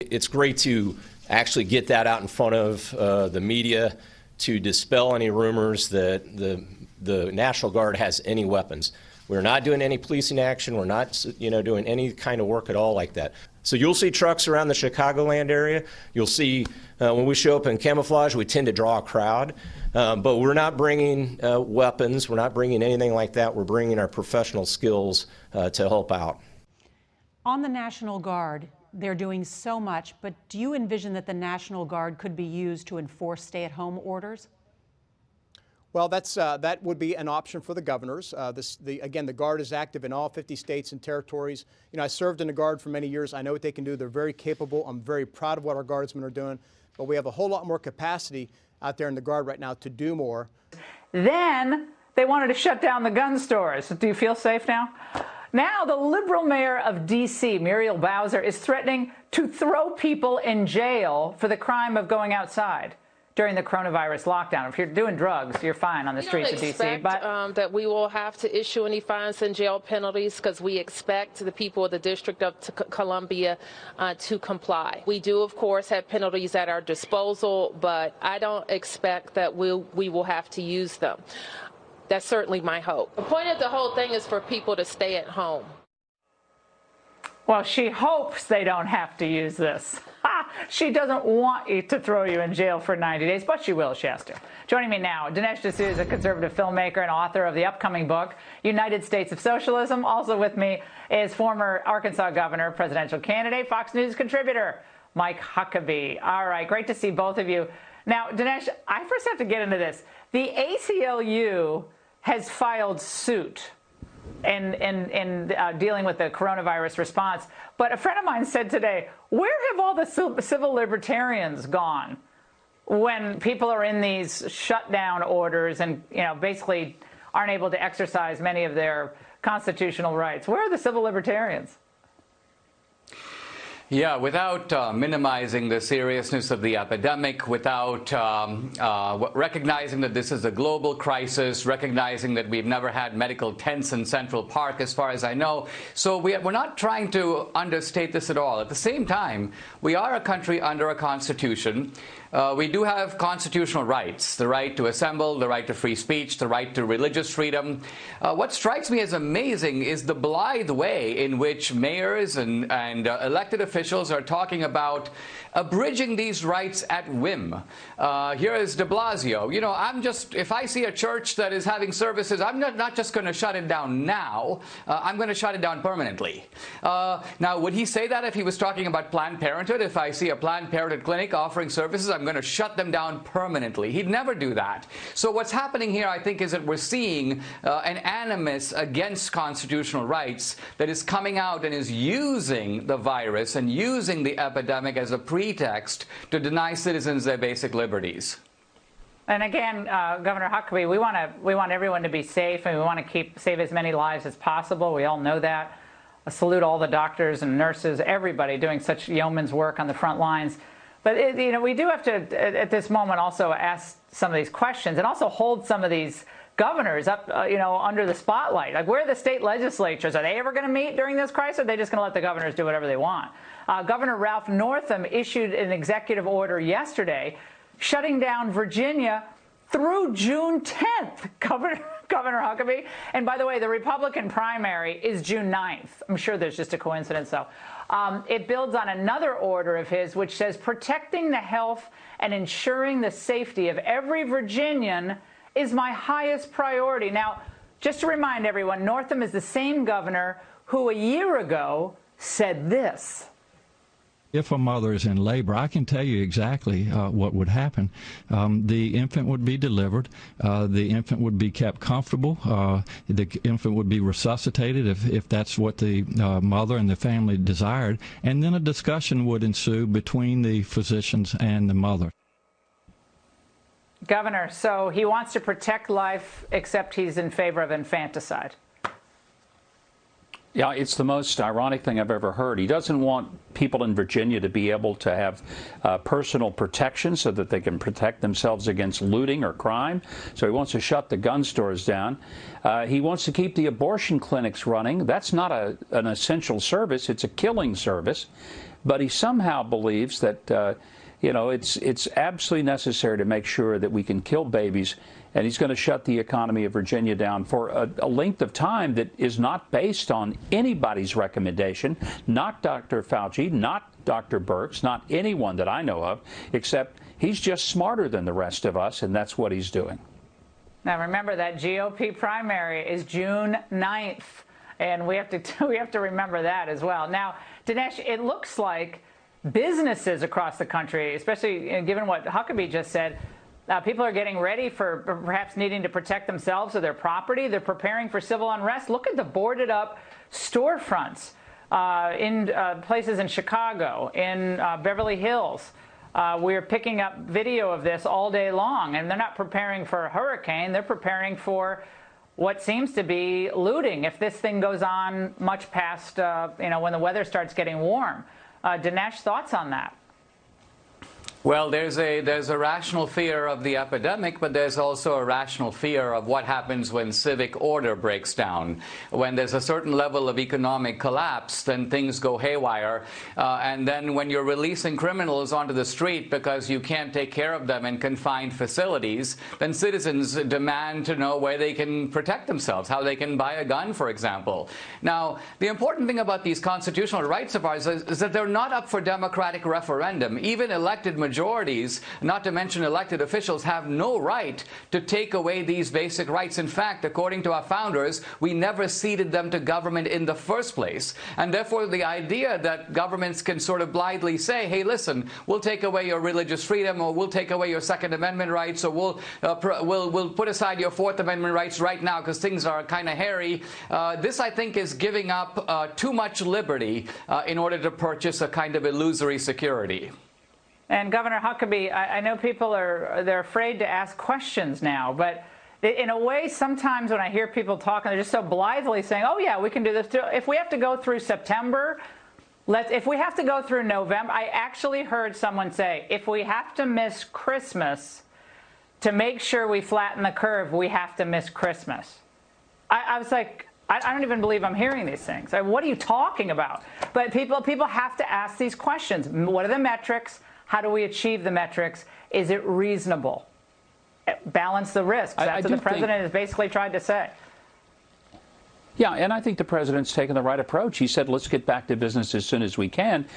It's great to actually get that out in front of the media to dispel any rumors that the National Guard has any weapons. We're not doing any policing action. We're not, doing any kind of work at all like that. So you'll see trucks around the Chicagoland area. You'll see when we show up in camouflage, we tend to draw a crowd. But we're not bringing weapons. We're not bringing anything like that. We're bringing our professional skills to help out. On the National Guard, they're doing so much, but do you envision that the National Guard could be used to enforce stay-at-home orders? Well, that would be an option for the governors. Again, the Guard is active in all 50 states and territories. I served in the Guard for many years. I know what they can do. They're very capable. I'm very proud of what our Guardsmen are doing. But we have a whole lot more capacity out there in the Guard right now to do more. Then they wanted to shut down the gun stores. Do you feel safe now? Now, the liberal mayor of D.C., Muriel Bowser, is threatening to throw people in jail for the crime of going outside during the coronavirus lockdown. If you're doing drugs, you're fine on the streets of D.C. But that we will have to issue any fines and jail penalties because we expect the people of the District of Columbia to comply. We do, of course, have penalties at our disposal, but I don't expect that we will have to use them. That's certainly my hope. The point of the whole thing is for people to stay at home. Well, she hopes they don't have to use this. She doesn't want you to throw you in jail for 90 days, but she will if she has to. Joining me now, Dinesh D'Souza, a conservative filmmaker and author of the upcoming book, United States of Socialism. Also with me is former Arkansas governor, presidential candidate, Fox News contributor, Mike Huckabee. All right, great to see both of you. Now, Dinesh, I first have to get into this. The ACLU has filed suit in dealing with the coronavirus response. But a friend of mine said today, where have all the civil libertarians gone when people are in these shutdown orders and, basically aren't able to exercise many of their constitutional rights? Where are the civil libertarians? Yeah, without minimizing the seriousness of the epidemic, without recognizing that this is a global crisis, recognizing that we've never had medical tents in Central Park, as far as I know. So we're not trying to understate this at all. At the same time, we are a country under a constitution. We do have constitutional rights, the right to assemble, the right to free speech, the right to religious freedom. What strikes me as amazing is the blithe way in which mayors and elected officials are talking about abridging these rights at whim. Here is de Blasio. If I see a church that is having services, I'm not just going to shut it down now. I'm going to shut it down permanently. Now, would he say that if he was talking about Planned Parenthood? If I see a Planned Parenthood clinic offering services, I'm going to shut them down permanently. He'd never do that. So what's happening here, I think, is that we're seeing an animus against constitutional rights that is coming out and is using the virus and using the epidemic as a pretext to deny citizens their basic liberties. And again, Governor Huckabee, we want everyone to be safe, and we want to save as many lives as possible. We all know that. I salute all the doctors and nurses, everybody doing such yeoman's work on the front lines. But we do have to, at this moment, also ask some of these questions and also hold some of these governors up, under the spotlight. Like, where are the state legislatures? Are they ever going to meet during this crisis? Or are they just going to let the governors do whatever they want? Governor Ralph Northam issued an executive order yesterday shutting down Virginia through June 10th, Governor Huckabee. And by the way, the Republican primary is June 9th. I'm sure there's just a coincidence, though. It builds on another order of his, which says protecting the health and ensuring the safety of every Virginian is my highest priority. Now, just to remind everyone, Northam is the same governor who a year ago said this. If a mother is in labor, I can tell you exactly what would happen. The infant would be delivered. The infant would be kept comfortable. The infant would be resuscitated if that's what the mother and the family desired. And then a discussion would ensue between the physicians and the mother. Governor, so he wants to protect life, except he's in favor of infanticide. Yeah, it's the most ironic thing I've ever heard. He doesn't want people in Virginia to be able to have personal protection so that they can protect themselves against looting or crime. So he wants to shut the gun stores down. He wants to keep the abortion clinics running. That's not an essential service. It's a killing service. but he somehow believes that you know, it's absolutely necessary to make sure that we can kill babies, and he's going to shut the economy of Virginia down for a length of time that is not based on anybody's recommendation, not Dr. Fauci, not Dr. Birx, not anyone that I know of, except he's just smarter than the rest of us, and that's what he's doing. Now remember that GOP primary is June 9th, and we have to remember that as well. Now, Dinesh, it looks like businesses across the country, especially given what Huckabee just said, people are getting ready for perhaps needing to protect themselves or their property. They're preparing for civil unrest. Look at the boarded up storefronts in places in Chicago, in Beverly Hills. We're picking up video of this all day long, and they're not preparing for a hurricane. They're preparing for what seems to be looting if this thing goes on much past, you know, when the weather starts getting warm. Dinesh, thoughts on that? Well, there's a rational fear of the epidemic, but there's also a rational fear of what happens when civic order breaks down. When there's a certain level of economic collapse, then things go haywire. And then when you're releasing criminals onto the street because you can't take care of them in confined facilities, then citizens demand to know where they can protect themselves, how they can buy a gun, for example. Now, the important thing about these constitutional rights of ours is that they're not up for democratic referendum. Even elected majorities, not to mention elected officials, have no right to take away these basic rights. In fact, according to our founders, we never ceded them to government in the first place. And therefore, the idea that governments can sort of blithely say, hey, listen, we'll take away your religious freedom, or we'll take away your Second Amendment rights, or we'll put aside your Fourth Amendment rights right now because things are kind of hairy. This, I think, is giving up too much liberty in order to purchase a kind of illusory security. And Governor Huckabee, I know people they're afraid to ask questions now, but in a way, sometimes when I hear people talking, they're just so blithely saying, oh yeah, we can do this too. If we have to go through September, if we have to go through November, I actually heard someone say, if we have to miss Christmas to make sure we flatten the curve, we have to miss Christmas. I was like, I don't even believe I'm hearing these things. What are you talking about? But people have to ask these questions. What are the metrics? How do we achieve the metrics? Is it reasonable? Balance the risks. That's what the president has basically tried to say. Yeah, and I think the president's taken the right approach. He said, let's get back to business as soon as we can.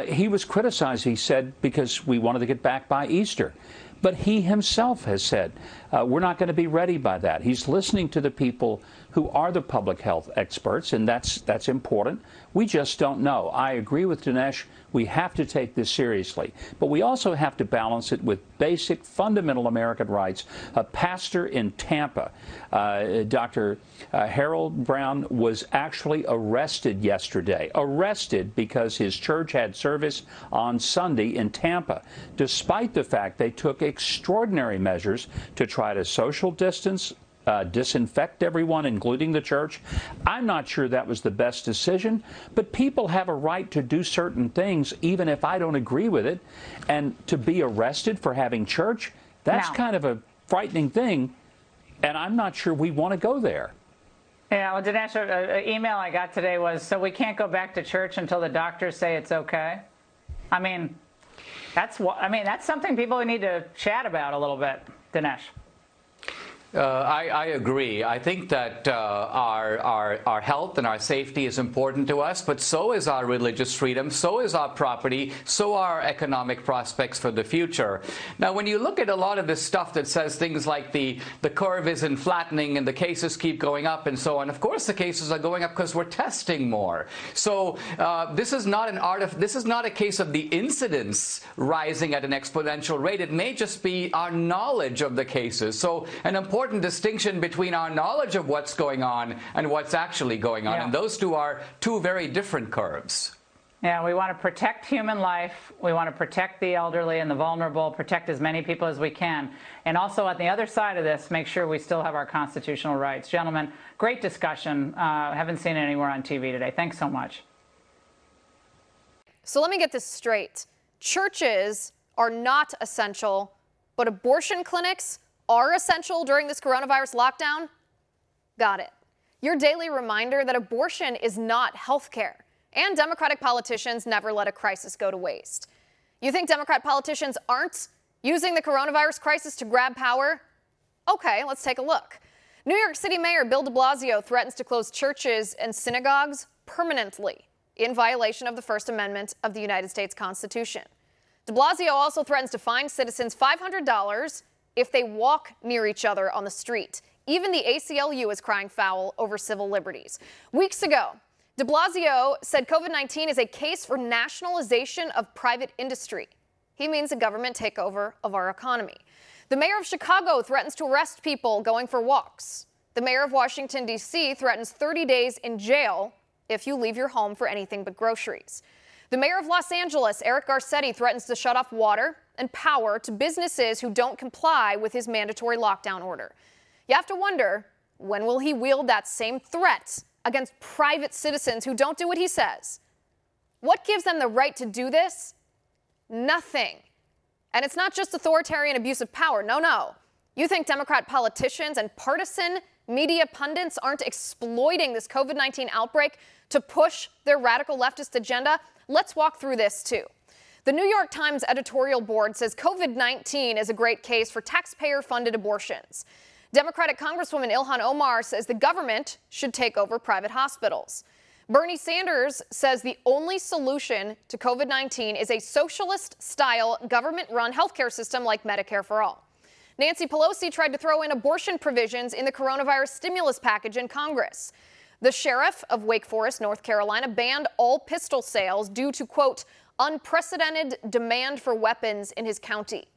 He was criticized, he said, because we wanted to get back by Easter. But he himself has said, we're not going to be ready by that. He's listening to the people who are the public health experts, and that's important. We just don't know. I agree with Dinesh. We have to take this seriously. But we also have to balance it with basic, fundamental American rights. A pastor in Tampa, Dr. Harold Brown, was actually arrested yesterday. Arrested because his church had service on Sunday in Tampa, despite the fact they took extraordinary measures to try to social distance, disinfect everyone, including the church. I'm not sure that was the best decision, but people have a right to do certain things even if I don't agree with it. And to be arrested for having church, that's kind of a frightening thing, and I'm not sure we want to go there. Yeah, well, Dinesh, an email I got today was, so we can't go back to church until the doctors say it's okay? I mean, that's something people need to chat about a little bit, Dinesh. I agree. I think that our health and our safety is important to us, but so is our religious freedom, so is our property, so are our economic prospects for the future. Now, when you look at a lot of this stuff that says things like the curve isn't flattening and the cases keep going up and so on, of course the cases are going up because we're testing more. So this is not a case of the incidence rising at an exponential rate. It may just be our knowledge of the cases. So an important distinction between our knowledge of what's going on and what's actually going on. Yeah. And those two are two very different curves. Yeah, we want to protect human life. We want to protect the elderly and the vulnerable, protect as many people as we can. And also on the other side of this, make sure we still have our constitutional rights. Gentlemen, great discussion. Haven't seen it anywhere on TV today. Thanks so much. So let me get this straight. Churches are not essential, but abortion clinics are essential during this coronavirus lockdown? Got it. Your daily reminder that abortion is not health care. And Democratic politicians never let a crisis go to waste. You think Democrat politicians aren't using the coronavirus crisis to grab power? Okay, let's take a look. New York City Mayor Bill de Blasio threatens to close churches and synagogues permanently in violation of the First Amendment of the United States Constitution. De Blasio also threatens to fine citizens $500 if they walk near each other on the street. Even the ACLU is crying foul over civil liberties. Weeks ago, de Blasio said COVID-19 is a case for nationalization of private industry. He means a government takeover of our economy. The mayor of Chicago threatens to arrest people going for walks. The mayor of Washington, D.C. threatens 30 days in jail if you leave your home for anything but groceries. The mayor of Los Angeles, Eric Garcetti, threatens to shut off water and power to businesses who don't comply with his mandatory lockdown order. You have to wonder, when will he wield that same threat against private citizens who don't do what he says? What gives them the right to do this? Nothing. And it's not just authoritarian abuse of power. No. You think Democrat politicians and partisan media pundits aren't exploiting this COVID-19 outbreak to push their radical leftist agenda? Let's walk through this too. The New York Times editorial board says COVID-19 is a great case for taxpayer-funded abortions. Democratic Congresswoman Ilhan Omar says the government should take over private hospitals. Bernie Sanders says the only solution to COVID-19 is a socialist-style government-run healthcare system like Medicare for All. Nancy Pelosi tried to throw in abortion provisions in the coronavirus stimulus package in Congress. The sheriff of Wake Forest, North Carolina, banned all pistol sales due to, quote, unprecedented demand for weapons in his county.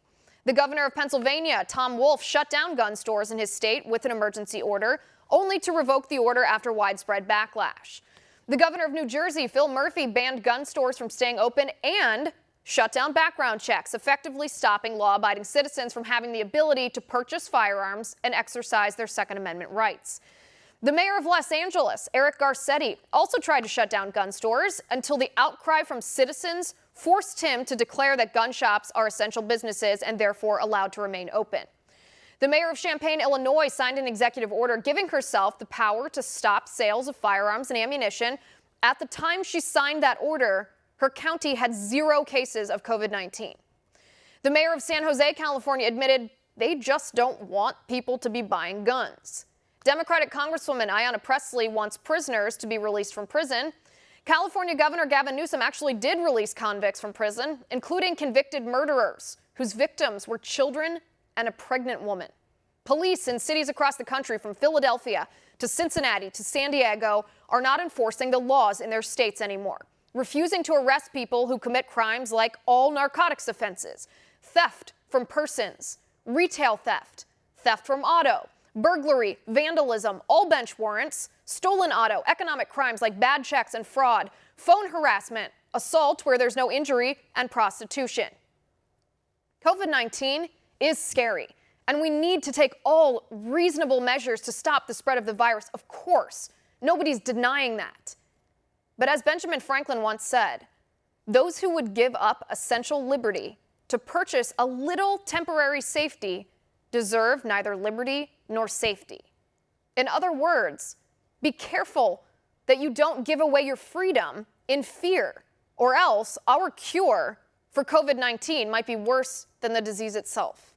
The governor of Pennsylvania, Tom Wolf, shut down gun stores in his state with an emergency order, only to revoke the order after widespread backlash. The governor of New Jersey, Phil Murphy, banned gun stores from staying open and shut down background checks, effectively stopping law-abiding citizens from having the ability to purchase firearms and exercise their Second Amendment rights. The mayor of Los Angeles, Eric Garcetti, also tried to shut down gun stores until the outcry from citizens forced him to declare that gun shops are essential businesses and therefore allowed to remain open. The mayor of Champaign, Illinois, signed an executive order giving herself the power to stop sales of firearms and ammunition. At the time she signed that order, her county had 0 cases of COVID-19. The mayor of San Jose, California, admitted they just don't want people to be buying guns. Democratic Congresswoman Ayanna Pressley wants prisoners to be released from prison. California Governor Gavin Newsom actually did release convicts from prison, including convicted murderers whose victims were children and a pregnant woman. Police in cities across the country, from Philadelphia to Cincinnati to San Diego, are not enforcing the laws in their states anymore, refusing to arrest people who commit crimes like all narcotics offenses, theft from persons, retail theft, theft from auto, burglary, vandalism, all bench warrants, stolen auto, economic crimes like bad checks and fraud, phone harassment, assault where there's no injury, and prostitution. COVID-19 is scary, and we need to take all reasonable measures to stop the spread of the virus. Of course, nobody's denying that. But as Benjamin Franklin once said, those who would give up essential liberty to purchase a little temporary safety deserve neither liberty nor safety. In other words, be careful that you don't give away your freedom in fear, or else our cure for COVID-19 might be worse than the disease itself.